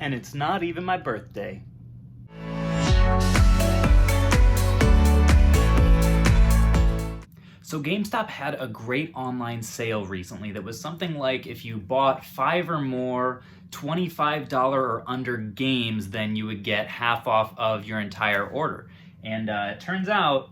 and it's not even my birthday. So GameStop had a great online sale recently that was something like if you bought 5 or more $25 or under games, then you would get half off of your entire order. And it turns out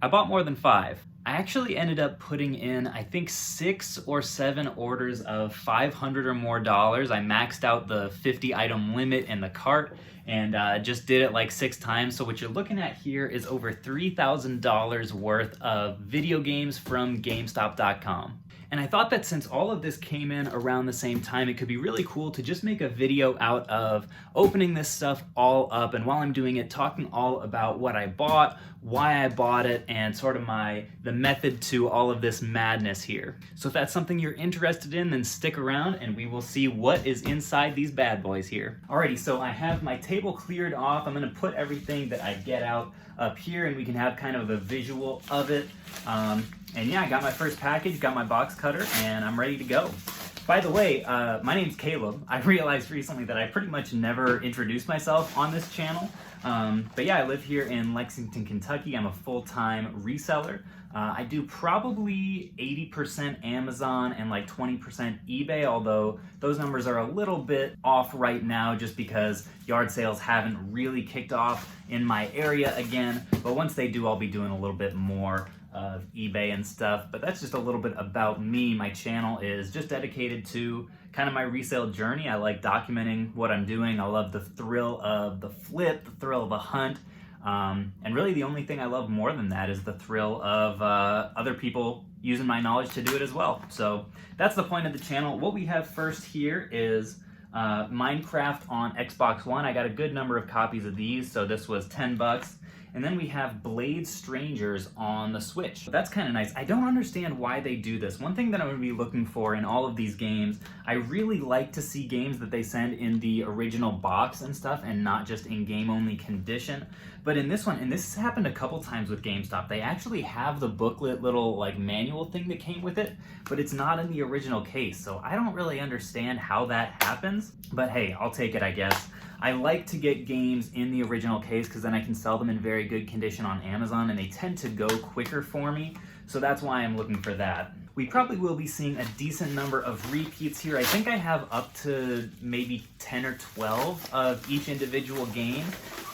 I bought more than 5. I actually ended up putting in, I think, 6 or 7 orders of $500 or more. I maxed out the 50 item limit in the cart and just did it like 6 times. So what you're looking at here is over $3,000 worth of video games from GameStop.com. And I thought that since all of this came in around the same time, it could be really cool to just make a video out of opening this stuff all up, and while I'm doing it, talking all about what I bought, why I bought it, and sort of the method to all of this madness here. So if that's something you're interested in, then stick around and we will see what is inside these bad boys here. Alrighty, so I have my table cleared off. I'm gonna put everything that I get out up here and we can have kind of a visual of it. And yeah, I got my first package, got my box cutter, and I'm ready to go. By the way, my name's Caleb. I realized recently that I pretty much never introduced myself on this channel. But yeah, I live here in Lexington, Kentucky. I'm a full-time reseller. I do probably 80% Amazon and like 20% eBay, although those numbers are a little bit off right now just because yard sales haven't really kicked off in my area again. But once they do, I'll be doing a little bit more of eBay and stuff. But that's just a little bit about me. My channel is just dedicated to kind of my resale journey. I like documenting what I'm doing. I love the thrill of the flip, the thrill of a hunt. And really the only thing I love more than that is the thrill of other people using my knowledge to do it as well. So that's the point of the channel. What we have first here is Minecraft on Xbox One. I got a good number of copies of these, so this was 10 bucks. And then we have Blade Strangers on the Switch. That's kind of nice. I don't understand why they do this. One thing that I'm going to be looking for in all of these games, I really like to see games that they send in the original box and stuff and not just in game-only condition. But in this one, and this has happened a couple times with GameStop, they actually have the booklet little like manual thing that came with it, but it's not in the original case. So I don't really understand how that happens, but hey, I'll take it, I guess. I like to get games in the original case because then I can sell them in very good condition on Amazon, and they tend to go quicker for me, so that's why I'm looking for that. We probably will be seeing a decent number of repeats here. I think I have up to maybe 10 or 12 of each individual game,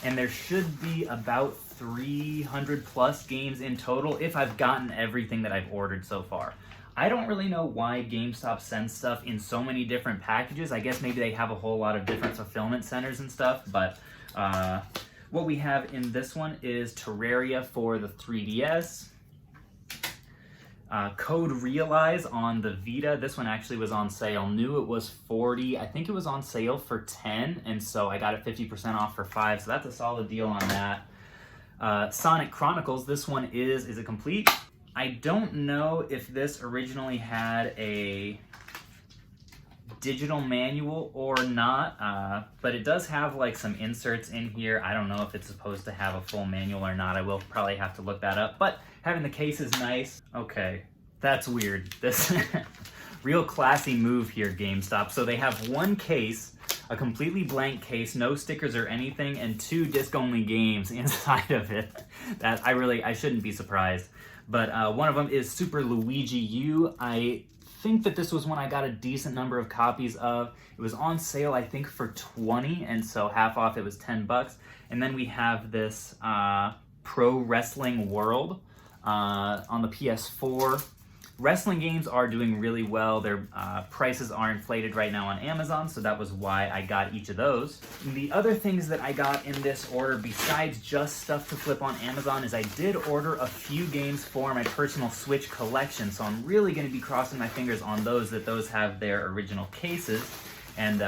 and there should be about 300 plus games in total if I've gotten everything that I've ordered so far. I don't really know why GameStop sends stuff in so many different packages. I guess maybe they have a whole lot of different fulfillment centers and stuff, but what we have in this one is Terraria for the 3DS. Code Realize on the Vita. This one actually was on sale. New it was 40. I think it was on sale for 10, and so I got it 50% off for 5, so that's a solid deal on that. Sonic Chronicles. This one is it complete? I don't know if this originally had a digital manual or not, but it does have like some inserts in here. I don't know if it's supposed to have a full manual or not. I will probably have to look that up, but having the case is nice. Okay, that's weird. This real classy move here, GameStop. So they have one case, a completely blank case, no stickers or anything, and 2 disc-only games inside of it. That I shouldn't be surprised. But one of them is Super Luigi U. I think that this was one I got a decent number of copies of. It was on sale, I think, for 20, and so half off it was 10 bucks. And then we have this Pro Wrestling World on the PS4. Wrestling games are doing really well. Their prices are inflated right now on Amazon, so that was why I got each of those. The other things that I got in this order, besides just stuff to flip on Amazon, is I did order a few games for my personal Switch collection, so I'm really going to be crossing my fingers on those, that those have their original cases, and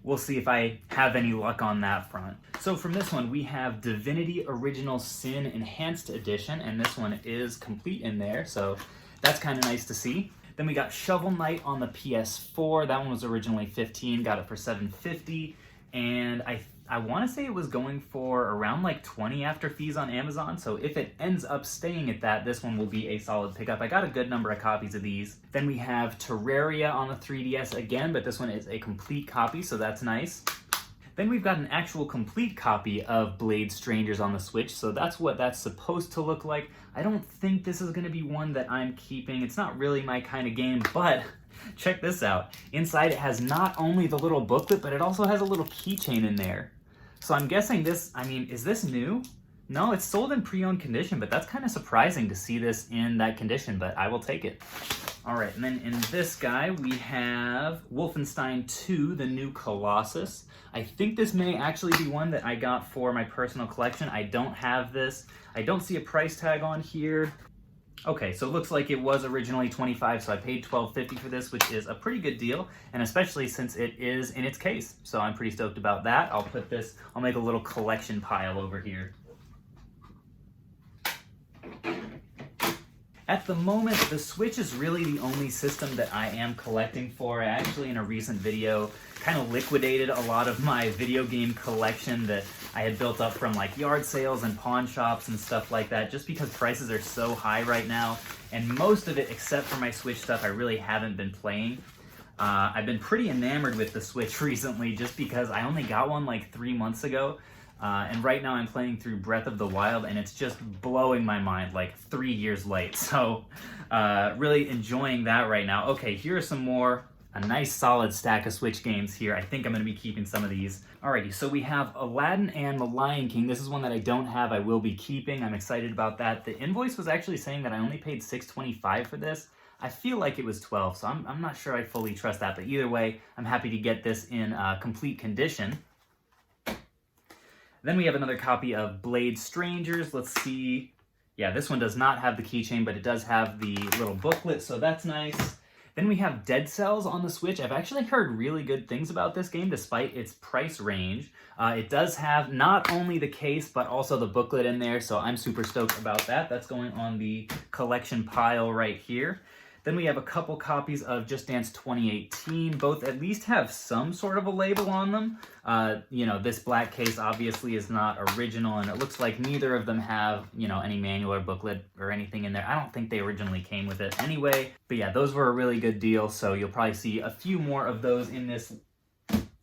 we'll see if I have any luck on that front. So from this one, we have Divinity Original Sin Enhanced Edition, and this one is complete in there, so that's kind of nice to see. Then we got Shovel Knight on the PS4. That one was originally $15, got it for $7.50, and I want to say it was going for around like $20 after fees on Amazon, so if it ends up staying at that, this one will be a solid pickup. I got a good number of copies of these. Then we have Terraria on the 3DS again, but this one is a complete copy, so that's nice. Then we've got an actual complete copy of Blade Strangers on the Switch, so that's what that's supposed to look like. I don't think this is going to be one that I'm keeping. It's not really my kind of game, but check this out. Inside it has not only the little booklet, but it also has a little keychain in there. So I'm guessing this, I mean, is this new? No, it's sold in pre-owned condition, but that's kind of surprising to see this in that condition, but I will take it. All right, and then in this guy, we have Wolfenstein 2, the new Colossus. I think this may actually be one that I got for my personal collection. I don't have this. I don't see a price tag on here. Okay, so it looks like it was originally $25, so I paid $12.50 for this, which is a pretty good deal, and especially since it is in its case. So I'm pretty stoked about that. I'll put this, I'll make a little collection pile over here. At the moment, the Switch is really the only system that I am collecting for. I actually, in a recent video, kind of liquidated a lot of my video game collection that I had built up from like yard sales and pawn shops and stuff like that, just because prices are so high right now. And most of it, except for my Switch stuff, I really haven't been playing. I've been pretty enamored with the Switch recently just because I only got one like 3 months ago. And right now I'm playing through Breath of the Wild, and it's just blowing my mind like 3 years late. So really enjoying that right now. Okay, here are some more, a nice solid stack of Switch games here. I think I'm going to be keeping some of these. Alrighty, so we have Aladdin and The Lion King. This is one that I don't have, I will be keeping. I'm excited about that. The invoice was actually saying that I only paid $6.25 for this. I feel like it was $12, so I'm not sure I fully trust that. But either way, I'm happy to get this in complete condition. Then we have another copy of Blade Strangers. Let's see. Yeah, this one does not have the keychain, but it does have the little booklet, so that's nice. Then we have Dead Cells on the Switch. I've actually heard really good things about this game despite its price range. It does have not only the case, but also the booklet in there, so I'm super stoked about that. That's going on the collection pile right here. Then we have a couple copies of Just Dance 2018. Both at least have some sort of a label on them. You know, this black case obviously is not original, and it looks like neither of them have, you know, any manual or booklet or anything in there. I don't think they originally came with it anyway. But yeah, those were a really good deal, so you'll probably see a few more of those in this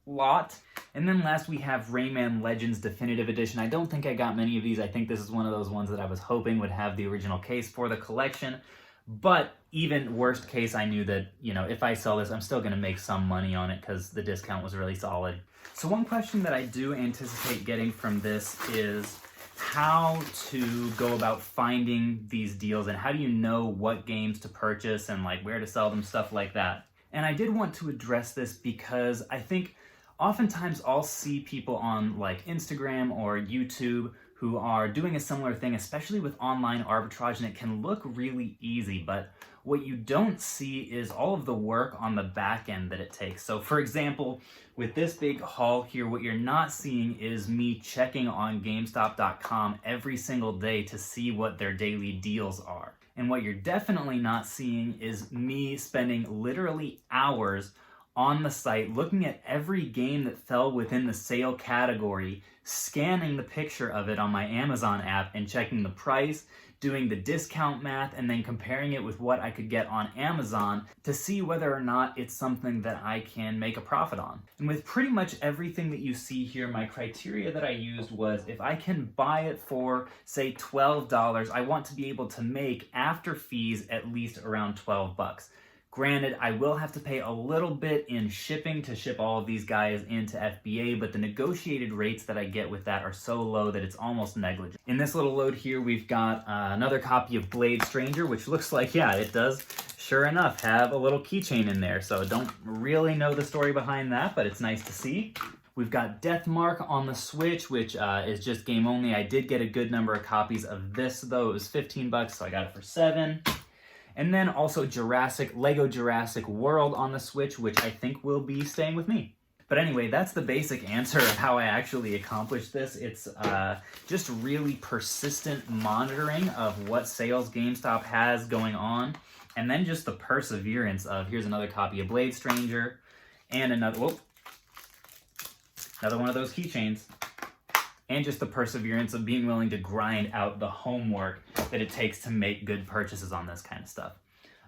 lot. And then last we have Rayman Legends Definitive Edition. I don't think I got many of these. I think this is one of those ones that I was hoping would have the original case for the collection. But even worst case, I knew that, you know, if I sell this, I'm still going to make some money on it because the discount was really solid. So one question that I do anticipate getting from this is how to go about finding these deals, and how do you know what games to purchase and like where to sell them, stuff like that. And I did want to address this because I think oftentimes I'll see people on like Instagram or YouTube who are doing a similar thing, especially with online arbitrage, and it can look really easy, but what you don't see is all of the work on the back end that it takes. So for example, with this big haul here, what you're not seeing is me checking on Gamestop.com every single day to see what their daily deals are. And what you're definitely not seeing is me spending literally hours on the site looking at every game that fell within the sale category, scanning the picture of it on my Amazon app and checking the price, doing the discount math, and then comparing it with what I could get on Amazon to see whether or not it's something that I can make a profit on. And with pretty much everything that you see here, my criteria that I used was if I can buy it for, say, $12, I want to be able to make after fees at least around 12 bucks. Granted, I will have to pay a little bit in shipping to ship all of these guys into FBA, but the negotiated rates that I get with that are so low that it's almost negligible. In this little load here, we've got another copy of Blade Stranger, which looks like, yeah, it does, sure enough, have a little keychain in there. So don't really know the story behind that, but it's nice to see. We've got Deathmark on the Switch, which is just game only. I did get a good number of copies of this, though. It was 15 bucks, so I got it for 7. And then also Lego Jurassic World on the Switch, which I think will be staying with me. But anyway, that's the basic answer of how I actually accomplished this. It's just really persistent monitoring of what sales GameStop has going on, and then just the perseverance of, here's another copy of Blade Stranger, and another one of those keychains. And just the perseverance of being willing to grind out the homework that it takes to make good purchases on this kind of stuff.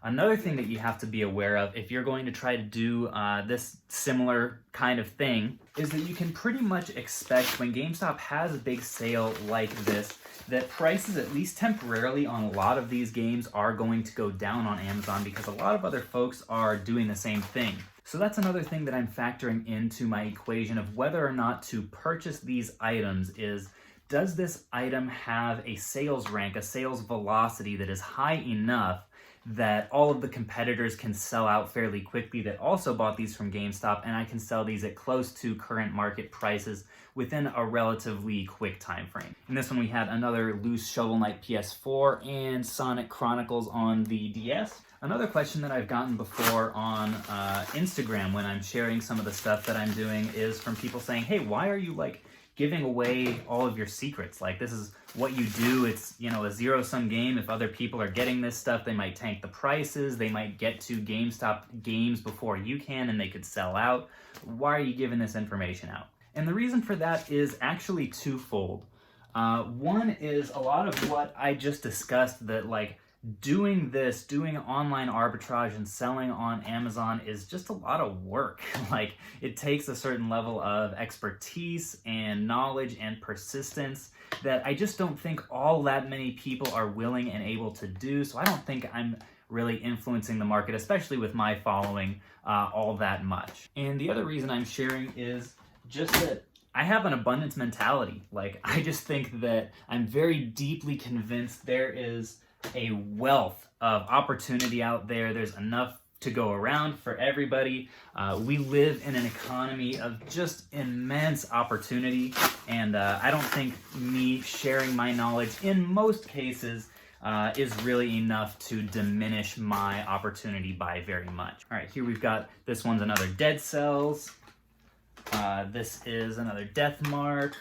Another thing that you have to be aware of if you're going to try to do this similar kind of thing is that you can pretty much expect when GameStop has a big sale like this that prices, at least temporarily, on a lot of these games are going to go down on Amazon because a lot of other folks are doing the same thing. So that's another thing that I'm factoring into my equation of whether or not to purchase these items is, does this item have a sales rank, a sales velocity that is high enough that all of the competitors can sell out fairly quickly that also bought these from GameStop, and I can sell these at close to current market prices within a relatively quick time frame. In this one we had another loose Shovel Knight PS4 and Sonic Chronicles on the DS. Another question that I've gotten before on Instagram when I'm sharing some of the stuff that I'm doing is from people saying, hey, why are you like giving away all of your secrets? Like, this is what you do. It's, you know, a zero-sum game. If other people are getting this stuff, they might tank the prices. They might get to GameStop games before you can, and they could sell out. Why are you giving this information out? And the reason for that is actually twofold. One is a lot of what I just discussed, that like doing online arbitrage and selling on Amazon is just a lot of work. Like, it takes a certain level of expertise and knowledge and persistence that I just don't think all that many people are willing and able to do. So I don't think I'm really influencing the market, especially with my following, all that much. And the other reason I'm sharing is just that I have an abundance mentality. Like, I just think that I'm very deeply convinced there is a wealth of opportunity out there. There's enough to go around for everybody. We live in an economy of just immense opportunity, and I don't think me sharing my knowledge in most cases is really enough to diminish my opportunity by very much. All right, here we've got, this one's another Dead Cells. This is another Death Mark.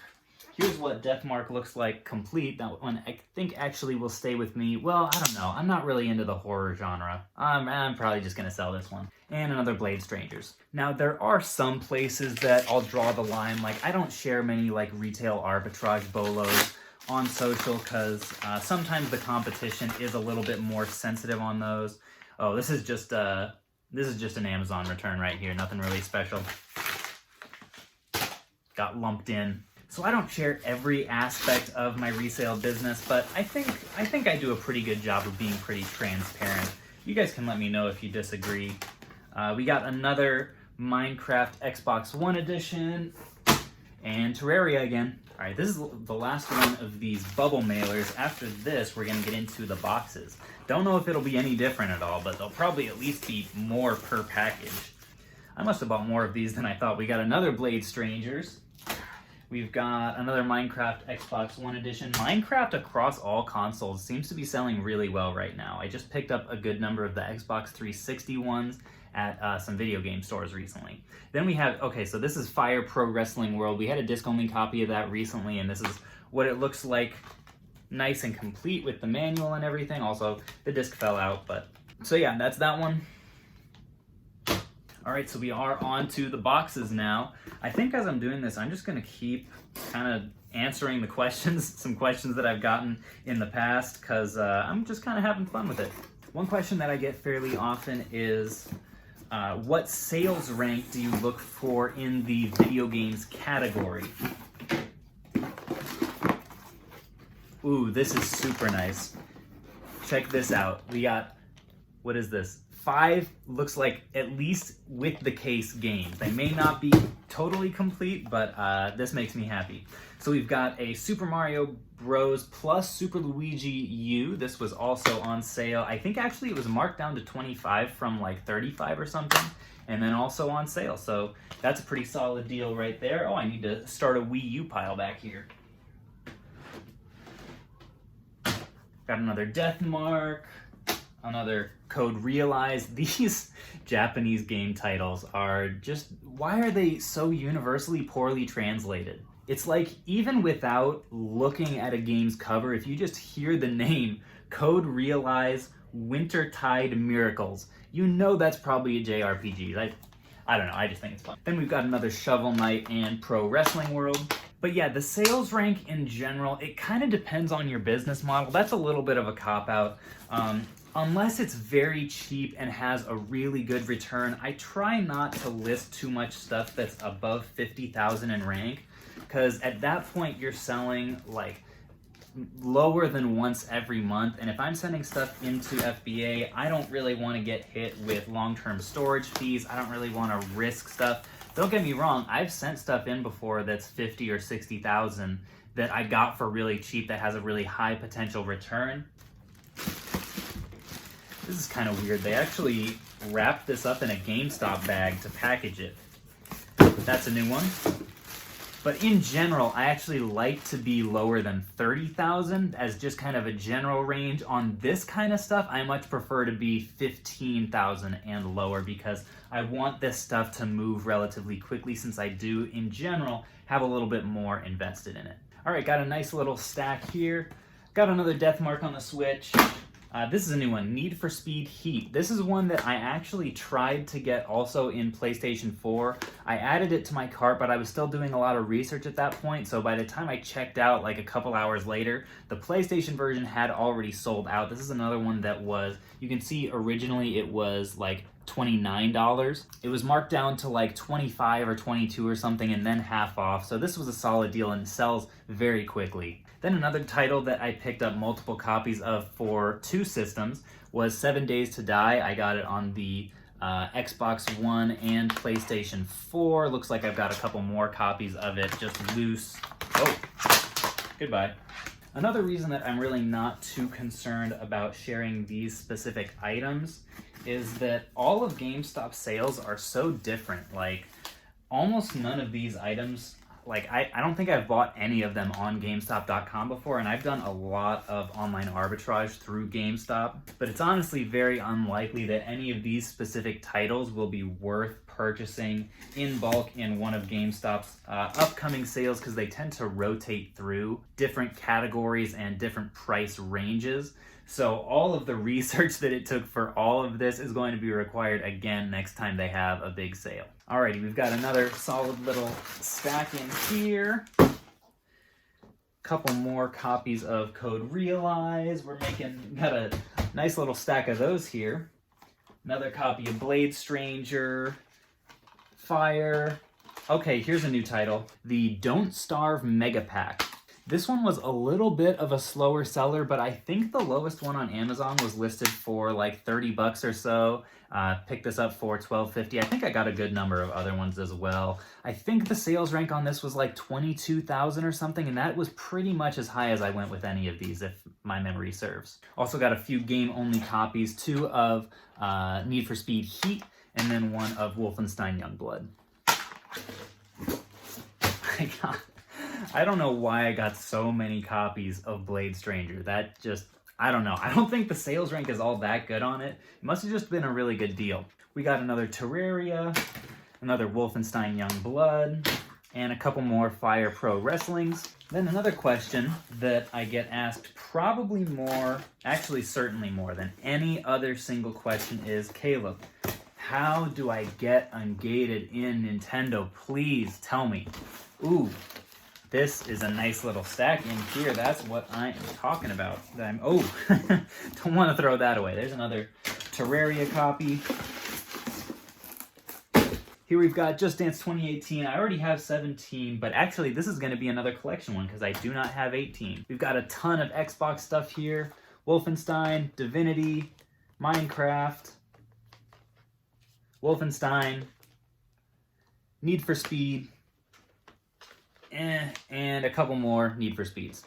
Here's what Death Mark looks like complete. That one I think actually will stay with me. Well, I don't know. I'm not really into the horror genre. I'm probably just going to sell this one. And another Blade Strangers. Now, there are some places that I'll draw the line. Like, I don't share many like retail arbitrage bolos on social because sometimes the competition is a little bit more sensitive on those. Oh, this is just an Amazon return right here. Nothing really special. Got lumped in. So I don't share every aspect of my resale business, but I think I do a pretty good job of being pretty transparent. You guys can let me know if you disagree. We got another Minecraft Xbox One edition and Terraria again. All right, this is the last one of these bubble mailers. After this, we're gonna get into the boxes. Don't know if it'll be any different at all, but they'll probably at least be more per package. I must have bought more of these than I thought. We got another Blade Strangers. We've got another Minecraft Xbox One edition. Minecraft across all consoles seems to be selling really well right now. I just picked up a good number of the Xbox 360 ones at some video game stores recently. Then we have, okay, so this is Fire Pro Wrestling World. We had a disc-only copy of that recently, and this is what it looks like, nice and complete with the manual and everything. Also, the disc fell out, but... So yeah, that's that one. All right, so we are on to the boxes now. I think as I'm doing this, I'm just gonna keep kind of answering the questions, some questions that I've gotten in the past, because I'm just kind of having fun with it. One question that I get fairly often is, what sales rank do you look for in the video games category? Ooh, this is super nice. Check this out. We got, what is this? 5 looks like at least with the case games. They may not be totally complete, but this makes me happy. So we've got a Super Mario Bros. Plus Super Luigi U. This was also on sale. I think actually it was marked down to 25 from like 35 or something, and then also on sale. So that's a pretty solid deal right there. Oh, I need to start a Wii U pile back here. Got another Death Mark. Another Code Realize. These Japanese game titles are just, why are they so universally poorly translated? It's like, even without looking at a game's cover, if you just hear the name Code Realize Wintertide Miracles, you know that's probably a JRPG. I don't know, I just think it's fun. Then we've got another Shovel Knight and Pro Wrestling World. But yeah, the sales rank in general, it kind of depends on your business model. That's a little bit of a cop-out. Unless it's very cheap and has a really good return, I try not to list too much stuff that's above 50,000 in rank, because at that point you're selling like lower than once every month, and if I'm sending stuff into FBA, I don't really want to get hit with long-term storage fees. I don't really want to risk stuff. Don't get me wrong, I've sent stuff in before that's 50 or 60,000 that I got for really cheap that has a really high potential return. This is kind of weird. They actually wrapped this up in a Gamestop bag to package it. That's a new one. But in general, I actually like to be lower than 30,000 as just kind of a general range. On this kind of stuff, I much prefer to be 15,000 and lower because I want this stuff to move relatively quickly since I do, in general, have a little bit more invested in it. All right, got a nice little stack here. Got another death mark on the Switch. This is a new one, Need for Speed Heat. This is one that I actually tried to get also in PlayStation 4. I added it to my cart, but I was still doing a lot of research at that point, so by the time I checked out like a couple hours later, the PlayStation version had already sold out. This is another one that was, you can see originally it was like $29. It was marked down to like 25 or 22 or something and then half off, so this was a solid deal and sells very quickly. Then another title that I picked up multiple copies of for 2 systems was 7 Days to Die. I got it on the Xbox One and PlayStation 4. Looks like I've got a couple more copies of it just loose. Oh, goodbye. Another reason that I'm really not too concerned about sharing these specific items is that all of GameStop's sales are so different. Like, almost none of these items, like I don't think I've bought any of them on GameStop.com before, and I've done a lot of online arbitrage through GameStop, but it's honestly very unlikely that any of these specific titles will be worth purchasing in bulk in one of GameStop's upcoming sales because they tend to rotate through different categories and different price ranges. So all of the research that it took for all of this is going to be required again next time they have a big sale. Alrighty, we've got another solid little stack in here. Couple more copies of Code Realize. Got a nice little stack of those here. Another copy of Blade Stranger, Fire. Okay, here's a new title. The Don't Starve Mega Pack. This one was a little bit of a slower seller, but I think the lowest one on Amazon was listed for like 30 bucks or so. Picked this up for $12.50. I think I got a good number of other ones as well. I think the sales rank on this was like 22,000 or something, and that was pretty much as high as I went with any of these, if my memory serves. Also got a few game-only copies, 2 of Need for Speed Heat, and then 1 of Wolfenstein Youngblood. I don't know why I got so many copies of Blade Stranger. That just, I don't know. I don't think the sales rank is all that good on it. It must have just been a really good deal. We got another Terraria, another Wolfenstein Youngblood, and a couple more Fire Pro Wrestlings. Then another question that I get asked probably more, actually certainly more than any other single question is, Caleb, how do I get ungated in Nintendo? Please tell me. Ooh. This is a nice little stack in here. That's what I am talking about. Don't want to throw that away. There's another Terraria copy. Here we've got Just Dance 2018. I already have 17, but actually this is going to be another collection one because I do not have 18. We've got a ton of Xbox stuff here. Wolfenstein, Divinity, Minecraft, Wolfenstein, Need for Speed, and a couple more Need for Speeds.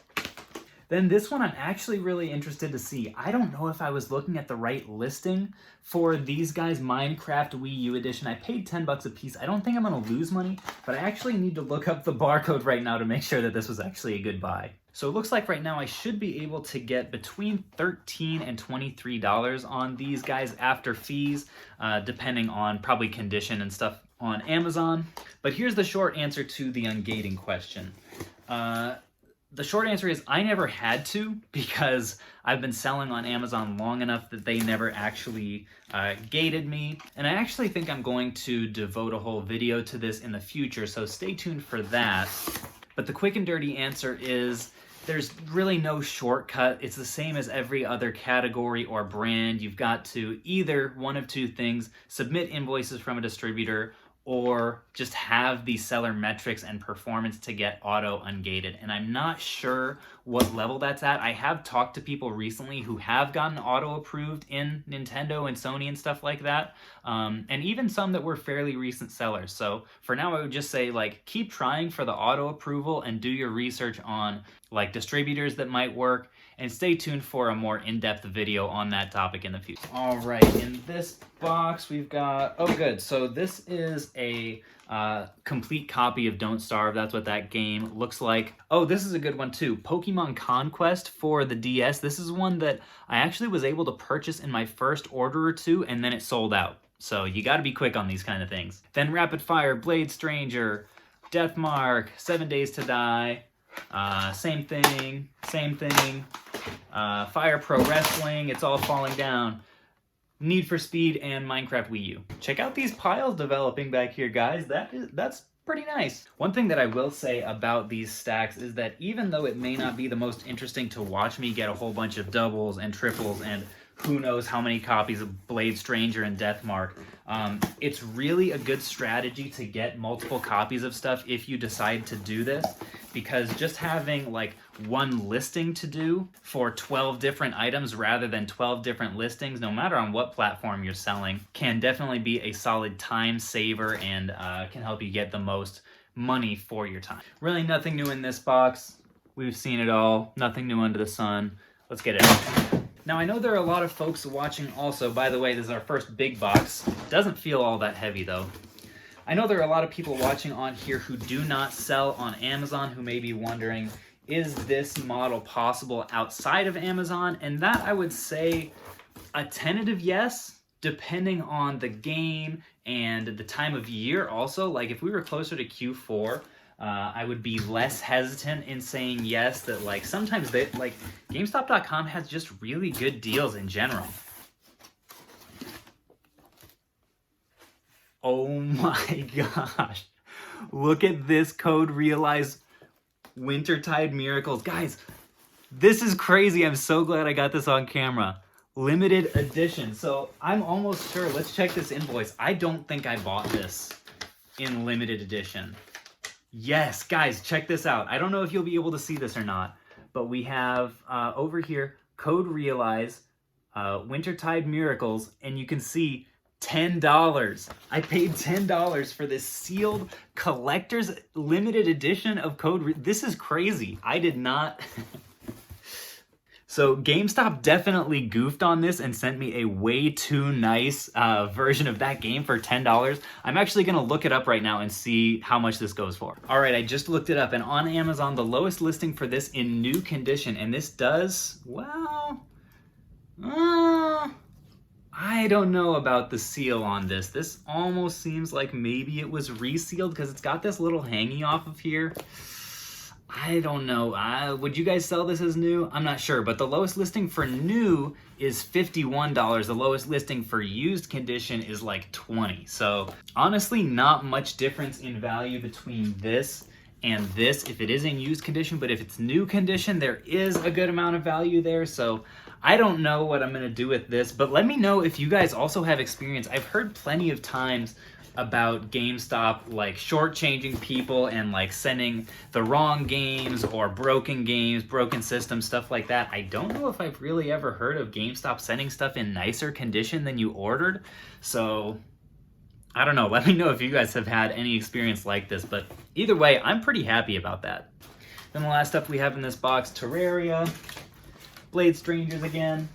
Then this one I'm actually really interested to see. I don't know if I was looking at the right listing for these guys' Minecraft Wii U Edition. I paid 10 bucks a piece. I don't think I'm gonna lose money, but I actually need to look up the barcode right now to make sure that this was actually a good buy. So it looks like right now I should be able to get between $13 and $23 on these guys after fees, depending on probably condition and stuff on Amazon. But here's the short answer to the ungating question. The short answer is I never had to because I've been selling on Amazon long enough that they never actually gated me. And I actually think I'm going to devote a whole video to this in the future, so stay tuned for that. But the quick and dirty answer is There's really no shortcut. It's the same as every other category or brand. You've got to either one of two things: submit invoices from a distributor, or just have the seller metrics and performance to get auto ungated. And I'm not sure what level that's at. I have talked to people recently who have gotten auto approved in Nintendo and Sony and stuff like that. And even some that were fairly recent sellers. So for now, I would just say, like, keep trying for the auto approval and do your research on like distributors that might work, and stay tuned for a more in-depth video on that topic in the future. All right, in this box we've got, oh good, so this is a complete copy of Don't Starve. That's what that game looks like. Oh, this is a good one too. Pokemon Conquest for the DS. This is one that I actually was able to purchase in my first order or two, and then it sold out. So you gotta be quick on these kind of things. Then Rapid Fire, Blade Stranger, Deathmark, 7 Days to Die, same thing, Fire Pro Wrestling, It's All Falling Down, Need for Speed, and Minecraft Wii U. Check out these piles developing back here, guys. That's pretty nice. One thing that I will say about these stacks is that even though it may not be the most interesting to watch me get a whole bunch of doubles and triples and who knows how many copies of Blade Stranger and Deathmark, it's really a good strategy to get multiple copies of stuff if you decide to do this, because just having like one listing to do for 12 different items rather than 12 different listings, no matter on what platform you're selling, can definitely be a solid time saver and can help you get the most money for your time. Really nothing new in this box. We've seen it all. Nothing new under the sun. Let's get it out. Now, I know there are a lot of folks watching also. By the way, this is our first big box. Doesn't feel all that heavy, though. I know there are a lot of people watching on here who do not sell on Amazon, who may be wondering, is this model possible outside of Amazon? And that, I would say, a tentative yes, depending on the game and the time of year also. Like, if we were closer to Q4, I would be less hesitant in saying yes, that like sometimes they, like, Gamestop.com has just really good deals in general. Oh my gosh. Look at this code realize Wintertide Miracles. Guys, this is crazy. I'm so glad I got this on camera. Limited edition. So I'm almost sure, let's check this invoice. I don't think I bought this in limited edition. Yes, guys, check this out. I don't know if you'll be able to see this or not, but we have over here, code realize, Wintertide Miracles, and you can see $10. I paid $10 for this sealed collector's limited edition of this is crazy. I did not... So GameStop definitely goofed on this and sent me a way too nice version of that game for $10. I'm actually going to look it up right now and see how much this goes for. All right, I just looked it up, and on Amazon, the lowest listing for this in new condition, and this does, well, I don't know about the seal on this. This almost seems like maybe it was resealed because it's got this little hanging off of here. I don't know. Would you guys sell this as new? I'm not sure, but the lowest listing for new is $51. The lowest listing for used condition is like $20. So honestly, not much difference in value between this and this if it is in used condition, but if it's new condition, there is a good amount of value there. So I don't know what I'm gonna do with this, but let me know if you guys also have experience. I've heard plenty of times about GameStop like shortchanging people and like sending the wrong games or broken games, broken systems, stuff like that. I don't know if I've really ever heard of GameStop sending stuff in nicer condition than you ordered. So I don't know. Let me know if you guys have had any experience like this, but either way, I'm pretty happy about that. Then the last stuff we have in this box, Terraria, Blade Strangers again,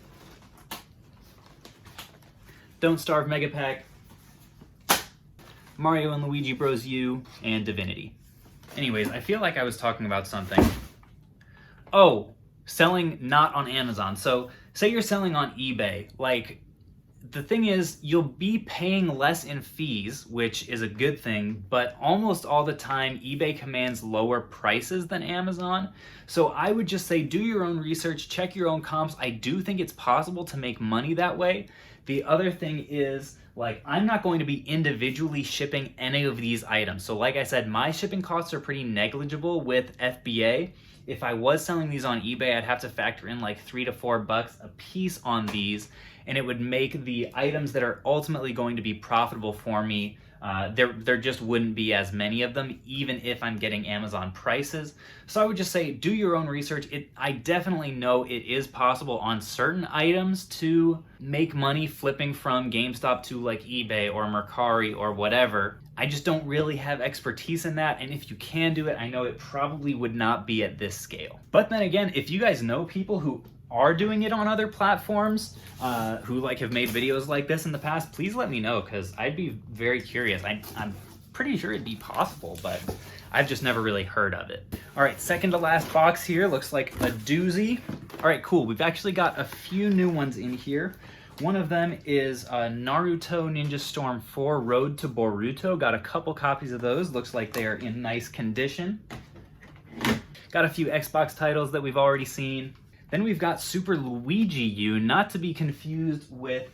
Don't Starve Mega Pack, Mario and Luigi Bros. U, and Divinity. Anyways, I feel like I was talking about something. Oh, selling not on Amazon. So say you're selling on eBay. Like, the thing is, you'll be paying less in fees, which is a good thing, but almost all the time, eBay commands lower prices than Amazon. So I would just say do your own research, check your own comps. I do think it's possible to make money that way. The other thing is, like, I'm not going to be individually shipping any of these items. So like I said, my shipping costs are pretty negligible with FBA. If I was selling these on eBay, I'd have to factor in like $3 to $4 a piece on these, and it would make the items that are ultimately going to be profitable for me, there just wouldn't be as many of them, even if I'm getting Amazon prices. So I would just say do your own research. I definitely know it is possible on certain items to make money flipping from GameStop to like eBay or Mercari or whatever. I just don't really have expertise in that, and if you can do it, I know it probably would not be at this scale. But then again, if you guys know people who are doing it on other platforms, who like have made videos like this in the past, please let me know, because I'd be very curious. I'm pretty sure it'd be possible, but I've just never really heard of it. All right, second to last box here, looks like a doozy. All right, cool, we've actually got a few new ones in here. One of them is Naruto Ninja Storm 4 Road to Boruto. Got a couple copies of those, looks like they are in nice condition. Got a few Xbox titles that we've already seen. Then we've got Super Luigi U, not to be confused with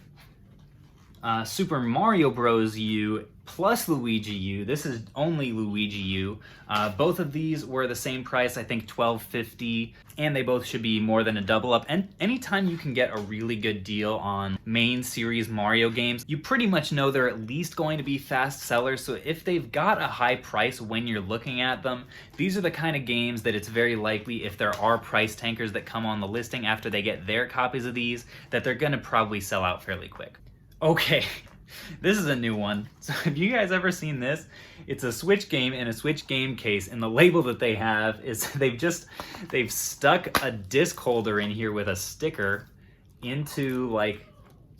Super Mario Bros. U plus Luigi U. This is only Luigi U. Both of these were the same price, I think $12.50, and they both should be more than a double up. And anytime you can get a really good deal on main series Mario games, you pretty much know they're at least going to be fast sellers. So if they've got a high price when you're looking at them, these are the kind of games that it's very likely, if there are price tankers that come on the listing after they get their copies of these, that they're gonna probably sell out fairly quick. Okay, this is a new one. So have you guys ever seen this? It's a Switch game in a Switch game case, and the label that they have is they've stuck a disc holder in here with a sticker into like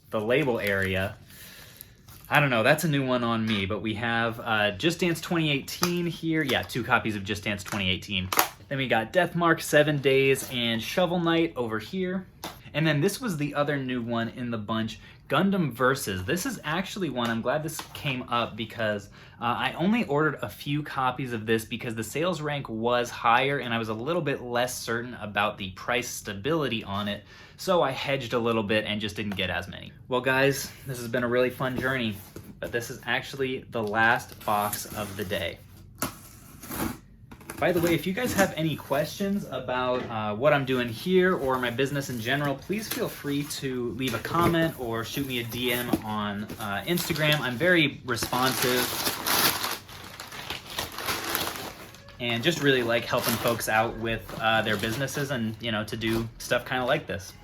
the label area. I don't know, that's a new one on me, but we have Just Dance 2018 here. Yeah, 2 copies of Just Dance 2018. Then we got Deathmark, 7 Days, and Shovel Knight over here. And then this was the other new one in the bunch, Gundam Versus. This is actually one, I'm glad this came up, because I only ordered a few copies of this because the sales rank was higher and I was a little bit less certain about the price stability on it. So I hedged a little bit and just didn't get as many. Well guys, this has been a really fun journey, but this is actually the last box of the day. By the way, if you guys have any questions about what I'm doing here or my business in general, please feel free to leave a comment or shoot me a DM on Instagram. I'm very responsive and just really like helping folks out with their businesses and, you know, to do stuff kind of like this.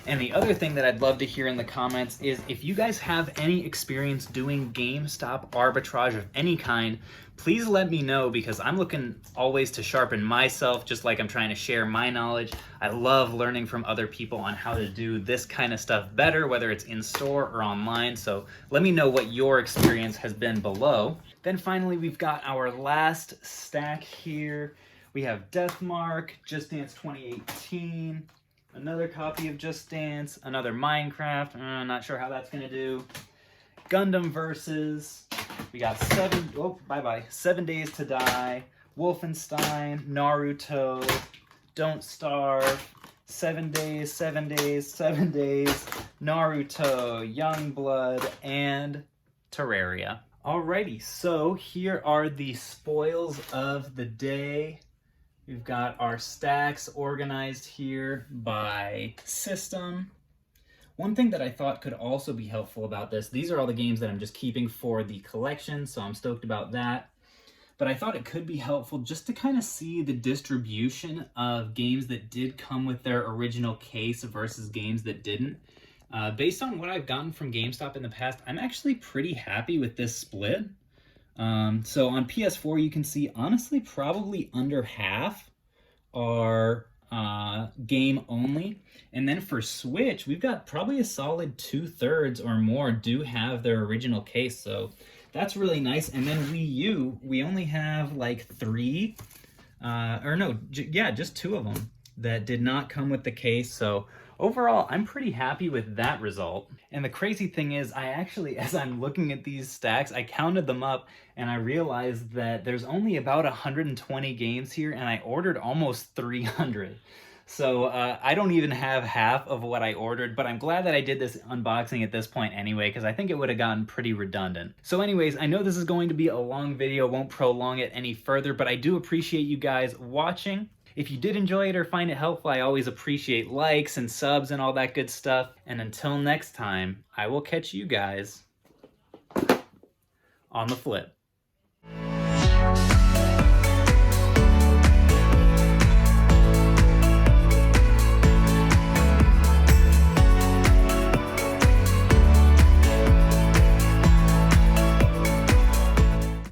And the other thing that I'd love to hear in the comments is if you guys have any experience doing GameStop arbitrage of any kind, please let me know, because I'm looking always to sharpen myself, just like I'm trying to share my knowledge. I love learning from other people on how to do this kind of stuff better, whether it's in store or online. So let me know what your experience has been below. Then finally, we've got our last stack here. We have Deathmark, Just Dance 2018, another copy of Just Dance, another Minecraft, not sure how that's gonna do. Gundam Versus, we got 7 Days to Die, Wolfenstein, Naruto, Don't Starve, 7 Days, 7 Days, 7 Days, Naruto, Youngblood, and Terraria. Alrighty, so here are the spoils of the day. We've got our stacks organized here by system. One thing that I thought could also be helpful about this, these are all the games that I'm just keeping for the collection, so I'm stoked about that. But I thought it could be helpful just to kind of see the distribution of games that did come with their original case versus games that didn't. Based on what I've gotten from GameStop in the past, I'm actually pretty happy with this split. So on PS4, you can see, honestly, probably under half are game only. And then for Switch, we've got probably a solid 2/3 or more do have their original case. So that's really nice. And then Wii U, we only have like 3, just 2 of them that did not come with the case. So overall, I'm pretty happy with that result. And the crazy thing is, I actually, as I'm looking at these stacks, I counted them up and I realized that there's only about 120 games here and I ordered almost 300. So I don't even have half of what I ordered, but I'm glad that I did this unboxing at this point anyway, because I think it would have gotten pretty redundant. So anyways, I know this is going to be a long video, won't prolong it any further, but I do appreciate you guys watching. If you did enjoy it or find it helpful, I always appreciate likes and subs and all that good stuff. And until next time, I will catch you guys on the flip.